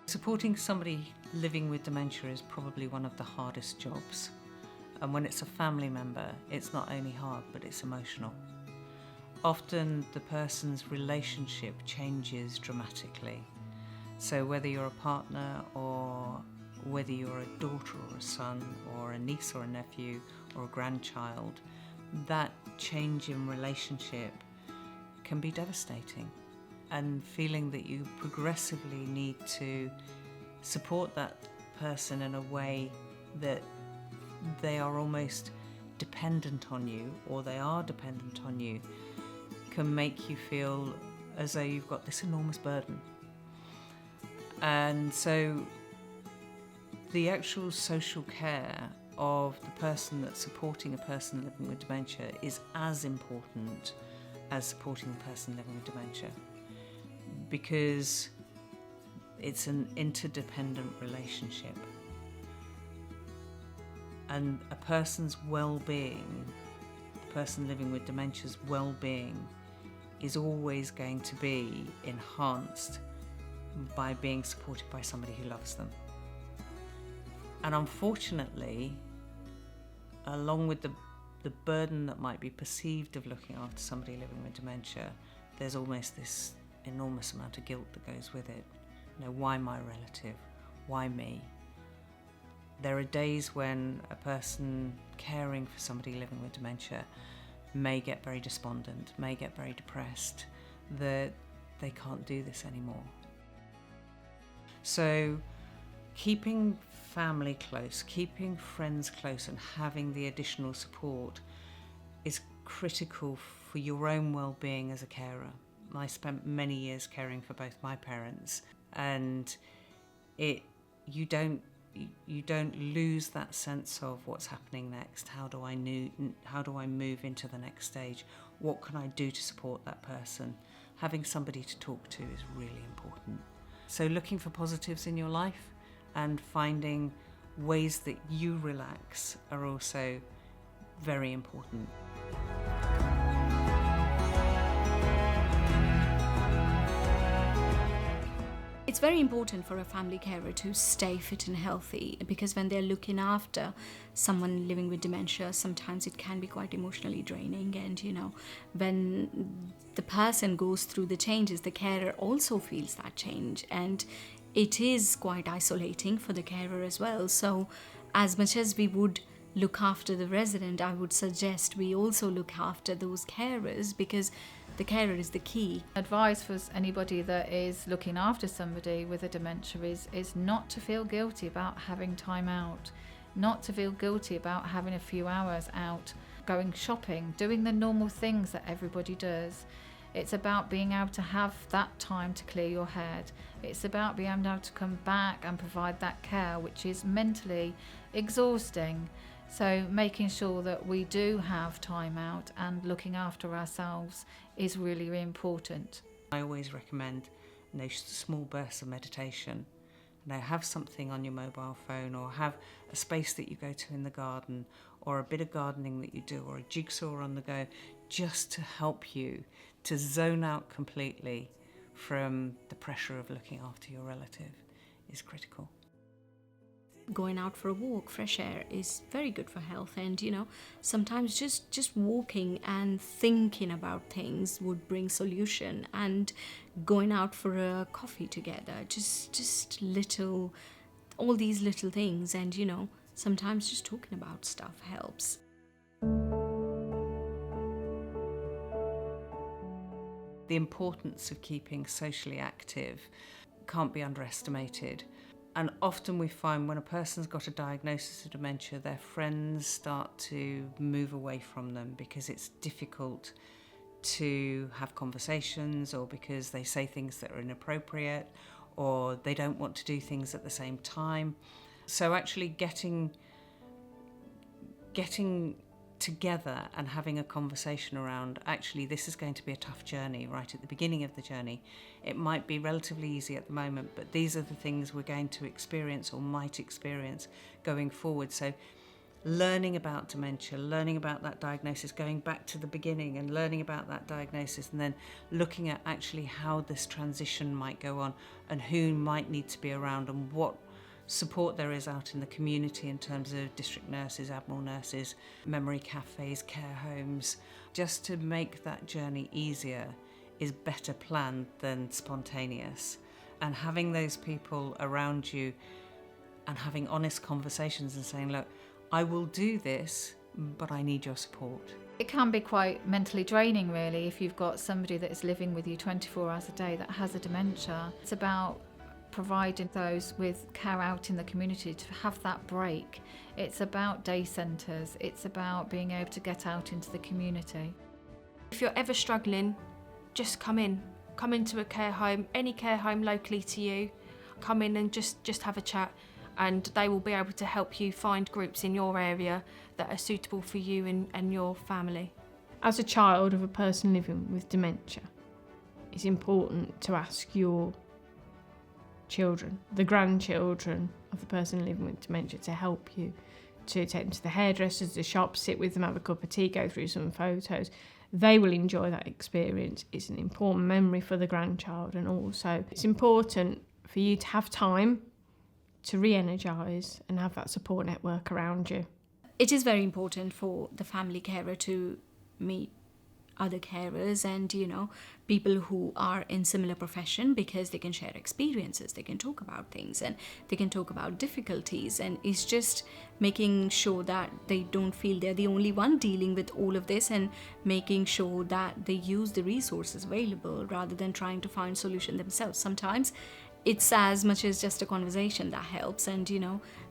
Supporting somebody living with dementia is probably one of the hardest jobs. And when it's a family member, it's not only hard, but it's emotional. Often the person's relationship changes dramatically. So whether you're a partner or whether you're a daughter or a son or a niece or a nephew or a grandchild, that change in relationship can be devastating. And feeling that you progressively need to support that person in a way that they are almost dependent on you, or they are dependent on you, can make you feel as though you've got this enormous burden. And so the actual social care of the person that's supporting a person living with dementia is as important as supporting the person living with dementia, because it's an interdependent relationship. And a person's well-being, the person living with dementia's well-being, is always going to be enhanced by being supported by somebody who loves them. And unfortunately, along with the burden that might be perceived of looking after somebody living with dementia, there's almost this enormous amount of guilt that goes with it. You know, why my relative? Why me? There are days when a person caring for somebody living with dementia may get very despondent, may get very depressed, that they can't do this anymore. So keeping family close, keeping friends close and having the additional support is critical for your own well-being as a carer. I spent many years caring for both my parents, and you don't lose that sense of what's happening next. How do I move into the next stage? What can I do to support that person? Having somebody to talk to is really important. So looking for positives in your life and finding ways that you relax are also very important. It's very important for a family carer to stay fit and healthy, because when they're looking after someone living with dementia, sometimes it can be quite emotionally draining. And when the person goes through the changes, the carer also feels that change, and it is quite isolating for the carer as well. So as much as we would look after the resident, I would suggest we also look after those carers, because the carer is the key. Advice for anybody that is looking after somebody with a dementia is not to feel guilty about having time out, not to feel guilty about having a few hours out, going shopping, doing the normal things that everybody does. It's about being able to have that time to clear your head. It's about being able to come back and provide that care, which is mentally exhausting. So making sure that we do have time out and looking after ourselves is really, really important. I always recommend small bursts of meditation. Have something on your mobile phone, or have a space that you go to in the garden, or a bit of gardening that you do, or a jigsaw on the go, just to help you to zone out completely from the pressure of looking after your relative is critical. Going out for a walk, fresh air, is very good for health. And sometimes just walking and thinking about things would bring solution. And going out for a coffee together, just all these little things. And sometimes just talking about stuff helps. The importance of keeping socially active can't be underestimated. And often we find when a person's got a diagnosis of dementia, their friends start to move away from them because it's difficult to have conversations, or because they say things that are inappropriate, or they don't want to do things at the same time. So actually getting together and having a conversation around, actually this is going to be a tough journey right at the beginning of the journey. It might be relatively easy at the moment, but these are the things we're going to experience or might experience going forward. So learning about dementia, learning about that diagnosis, going back to the beginning and learning about that diagnosis, and then looking at actually how this transition might go on and who might need to be around and what support there is out in the community in terms of district nurses, admiral nurses, memory cafes, care homes. Just to make that journey easier is better planned than spontaneous. And having those people around you and having honest conversations and saying, look, I will do this, but I need your support. It can be quite mentally draining, really, if you've got somebody that is living with you 24 hours a day that has a dementia. It's about providing those with care out in the community to have that break. It's about day centres. It's about being able to get out into the community. If you're ever struggling, just come in. Come into a care home, any care home locally to you. Come in and just have a chat, and they will be able to help you find groups in your area that are suitable for you and your family. As a child of a person living with dementia, it's important to ask your children, the grandchildren of the person living with dementia, to help you, to take them to the hairdressers, the shops, sit with them, have a cup of tea, go through some photos. They will enjoy that experience. It's an important memory for the grandchild, and also it's important for you to have time to re-energise and have that support network around you. It is very important for the family carer to meet other carers and, people who are in similar profession, because they can share experiences, they can talk about things, and they can talk about difficulties, and it's just making sure that they don't feel they're the only one dealing with all of this, and making sure that they use the resources available rather than trying to find solution themselves. Sometimes it's as much as just a conversation that helps, and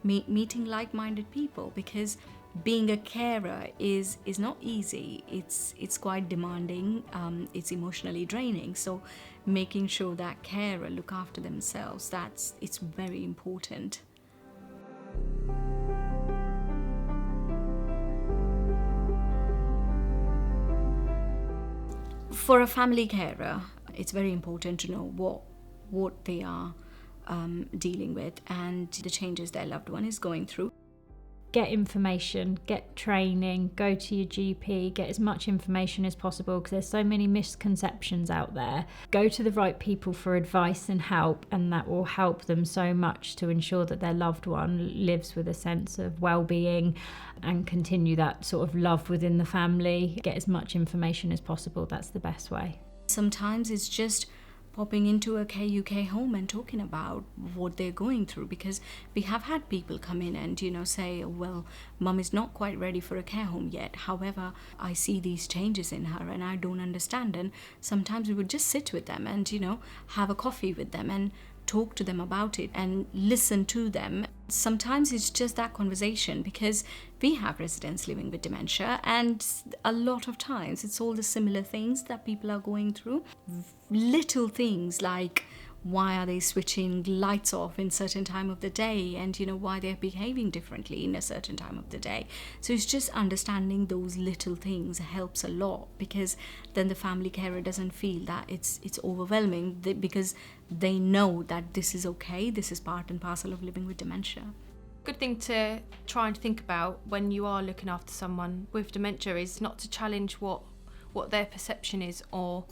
meeting like-minded people, because being a carer is not easy. It's quite demanding. It's emotionally draining. So making sure that carer look after themselves, it's very important. For a family carer, it's very important to know what they are dealing with and the changes their loved one is going through. Get information, get training, go to your GP, get as much information as possible, because there's so many misconceptions out there. Go to the right people for advice and help, and that will help them so much to ensure that their loved one lives with a sense of well-being and continue that sort of love within the family. Get as much information as possible. That's the best way. Sometimes it's just popping into a KUK home and talking about what they're going through, because we have had people come in and say, well, mum is not quite ready for a care home yet, however I see these changes in her and I don't understand. And sometimes we would just sit with them and have a coffee with them and talk to them about it and listen to them. Sometimes it's just that conversation, because we have residents living with dementia, and a lot of times it's all the similar things that people are going through. Little things like, why are they switching lights off in certain time of the day, and why they're behaving differently in a certain time of the day. So it's just understanding those little things helps a lot, because then the family carer doesn't feel that it's overwhelming, because they know that this is okay, this is part and parcel of living with dementia. Good thing to try and think about when you are looking after someone with dementia is not to challenge what their perception is or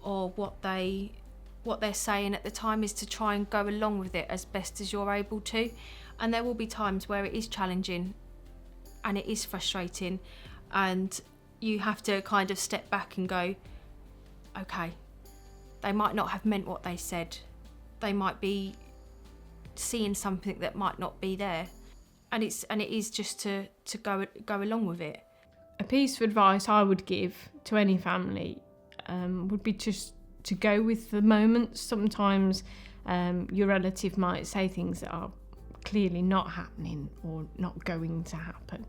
what they're saying at the time, is to try and go along with it as best as you're able to. And there will be times where it is challenging and it is frustrating, and you have to kind of step back and go, okay, they might not have meant what they said. They might be seeing something that might not be there, and it is just to go along with it. A piece of advice I would give to any family would be just to go with the moment. Sometimes your relative might say things that are clearly not happening or not going to happen,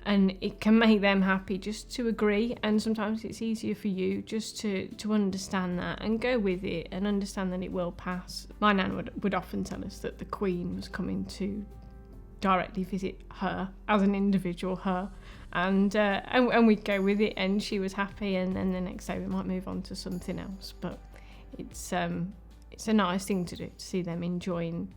and it can make them happy just to agree. And sometimes it's easier for you just to understand that and go with it and understand that it will pass. My nan would often tell us that the Queen was coming to directly visit her as an individual, and we'd go with it, and she was happy, and then the next day we might move on to something else. But it's a nice thing to do, to see them enjoying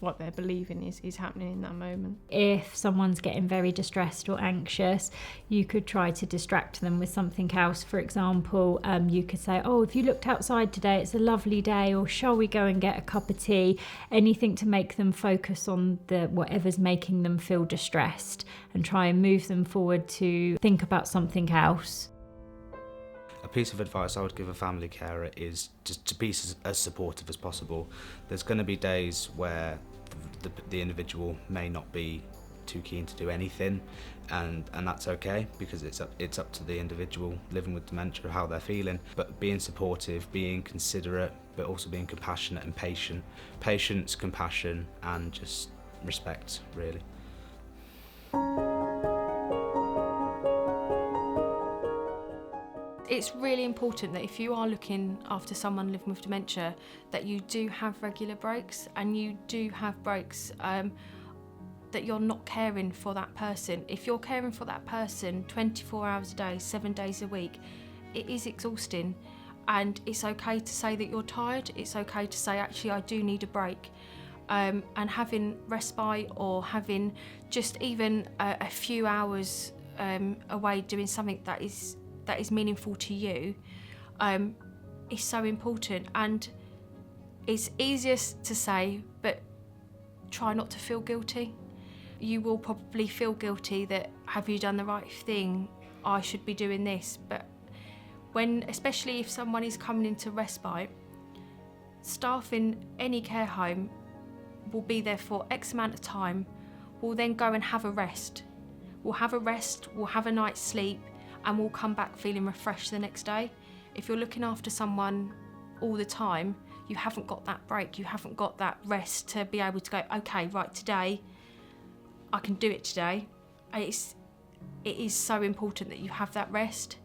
what they're believing is happening in that moment. If someone's getting very distressed or anxious, you could try to distract them with something else. For example, you could say, oh, if you looked outside today, it's a lovely day, or shall we go and get a cup of tea? Anything to make them focus on whatever's making them feel distressed, and try and move them forward to think about something else. A piece of advice I would give a family carer is just to be as supportive as possible. There's going to be days where the individual may not be too keen to do anything, and that's okay, because it's up to the individual living with dementia how they're feeling. But being supportive, being considerate, but also being compassionate and patient. Patience, compassion, and just respect, really. It's really important that if you are looking after someone living with dementia, that you do have regular breaks, and you do have breaks that you're not caring for that person. If you're caring for that person 24 hours a day, 7 days a week, it is exhausting, and it's okay to say that you're tired. It's okay to say, actually, I do need a break. And having respite, or having just even a few hours away doing something that is meaningful to you is so important. And it's easiest to say, but try not to feel guilty. You will probably feel guilty that, have you done the right thing? I should be doing this. But especially if someone is coming into respite, staff in any care home will be there for X amount of time, will then go and have a rest. We'll have a night's sleep, and we'll come back feeling refreshed the next day. If you're looking after someone all the time, you haven't got that break, you haven't got that rest to be able to go, okay, right, today, I can do it today. It is so important that you have that rest.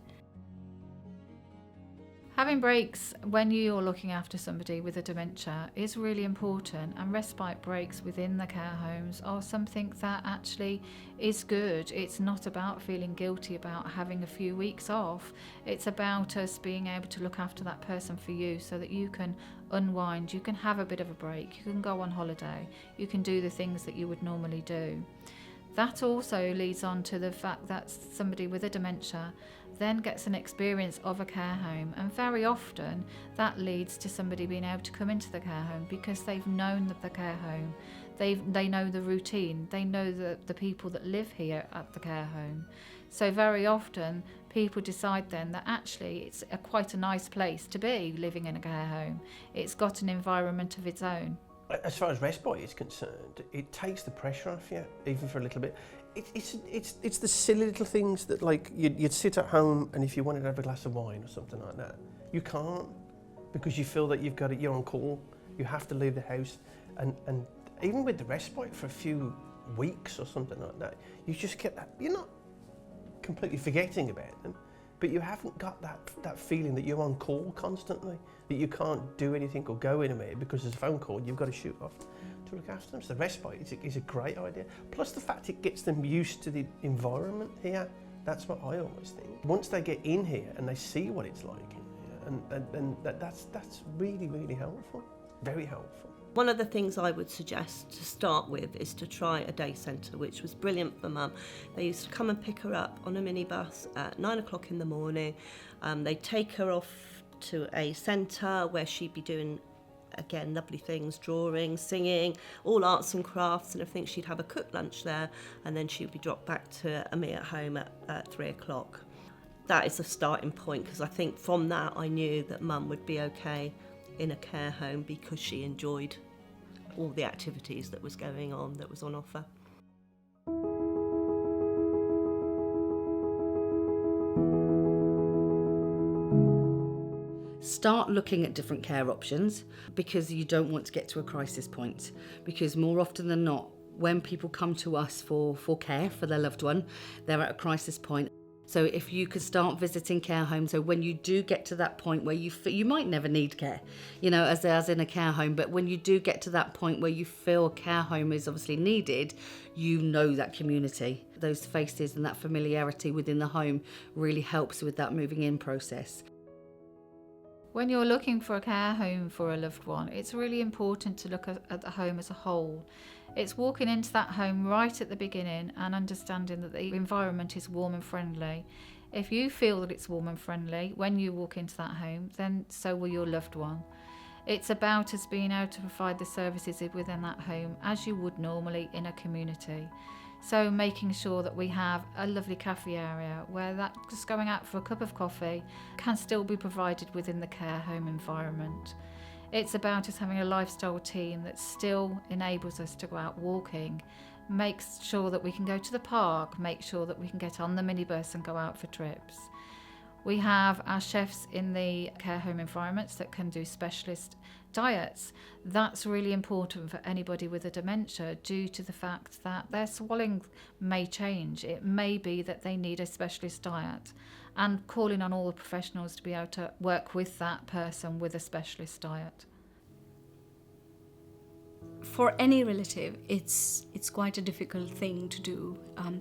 Having breaks when you're looking after somebody with a dementia is really important, and respite breaks within the care homes are something that actually is good. It's not about feeling guilty about having a few weeks off. It's about us being able to look after that person for you, so that you can unwind, you can have a bit of a break, you can go on holiday, you can do the things that you would normally do. That also leads on to the fact that somebody with a dementia then gets an experience of a care home, and very often that leads to somebody being able to come into the care home because they've known the care home, they know the routine, they know the people that live here at the care home. So very often people decide then that actually it's quite a nice place to be, living in a care home. It's got an environment of its own. As far as respite is concerned, it takes the pressure off you, even for a little bit. It's the silly little things that, like, you'd sit at home, and if you wanted to have a glass of wine or something like that, you can't, because you feel that you're on call. You have to leave the house, and even with the respite for a few weeks or something like that, you just get that. You're not completely forgetting about them, but you haven't got that feeling that you're on call constantly, that you can't do anything or go anywhere because there's a phone call you've got to shoot off to look after them. So the respite is a great idea. Plus the fact it gets them used to the environment here. That's what I always think. Once they get in here and they see what it's like in here, and that's really, really helpful. Very helpful. One of the things I would suggest to start with is to try a day centre, which was brilliant for Mum. They used to come and pick her up on a minibus at 9 o'clock in the morning. They'd take her off to a centre where she'd be doing, again, lovely things, drawing, singing, all arts and crafts and everything. She'd have a cooked lunch there, and then she'd be dropped back to me at home at 3 o'clock. That is the starting point, because I think from that I knew that Mum would be okay in a care home, because she enjoyed all the activities that was going on, that was on offer. Start looking at different care options, because you don't want to get to a crisis point, because more often than not, when people come to us for care for their loved one, they're at a crisis point. So if you could start visiting care homes, so when you do get to that point where you might never need care, as in a care home, but when you do get to that point where you feel a care home is obviously needed, you know that community, those faces and that familiarity within the home really helps with that moving in process. When you're looking for a care home for a loved one, it's really important to look at the home as a whole. It's walking into that home right at the beginning and understanding that the environment is warm and friendly. If you feel that it's warm and friendly when you walk into that home, then so will your loved one. It's about us being able to provide the services within that home as you would normally in a community. So making sure that we have a lovely cafe area where that just going out for a cup of coffee can still be provided within the care home environment. It's about us having a lifestyle team that still enables us to go out walking, makes sure that we can go to the park, make sure that we can get on the minibus and go out for trips. We have our chefs in the care home environments that can do specialist diets. That's really important for anybody with a dementia due to the fact that their swallowing may change. It may be that they need a specialist diet, and calling on all the professionals to be able to work with that person with a specialist diet. For any relative, it's quite a difficult thing to do,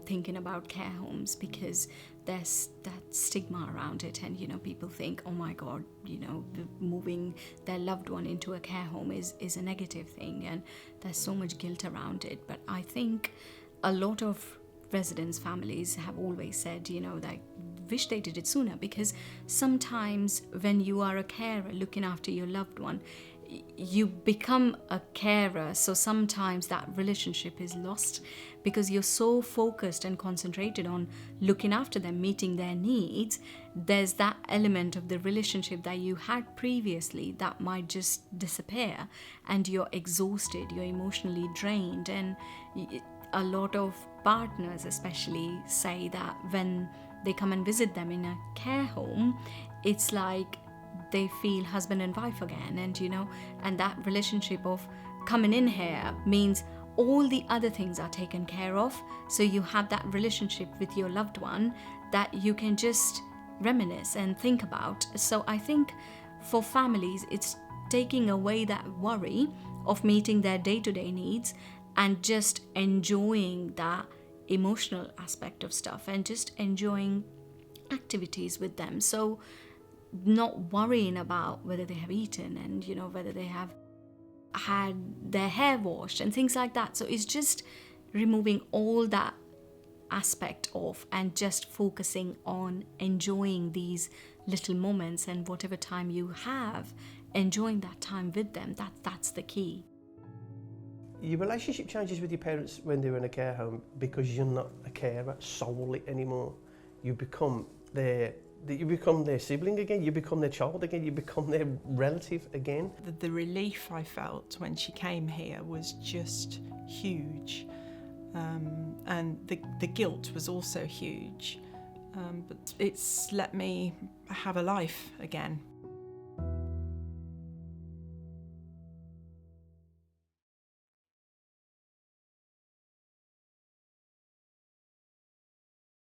thinking about care homes, because there's that stigma around it, and people think, oh my god, moving their loved one into a care home is a negative thing, and there's so much guilt around it. But I think a lot of residents' families have always said, they wish they did it sooner, because sometimes when you are a carer looking after your loved one, you become a carer, so sometimes that relationship is lost because you're so focused and concentrated on looking after them, meeting their needs. There's that element of the relationship that you had previously that might just disappear, and you're exhausted, you're emotionally drained. And a lot of partners especially say that when they come and visit them in a care home, it's like they feel husband and wife again, and that relationship of coming in here means all the other things are taken care of, so you have that relationship with your loved one that you can just reminisce and think about. So I think for families, it's taking away that worry of meeting their day-to-day needs and just enjoying that emotional aspect of stuff and just enjoying activities with them. So not worrying about whether they have eaten and whether they have had their hair washed and things like that. So it's just removing all that aspect of and just focusing on enjoying these little moments, and whatever time you have, enjoying that time with them. That's the key. Your relationship changes with your parents when they're in a care home because you're not a carer solely anymore. You become their sibling again, you become their child again, you become their relative again. The relief I felt when she came here was just huge, and the guilt was also huge, but it's let me have a life again.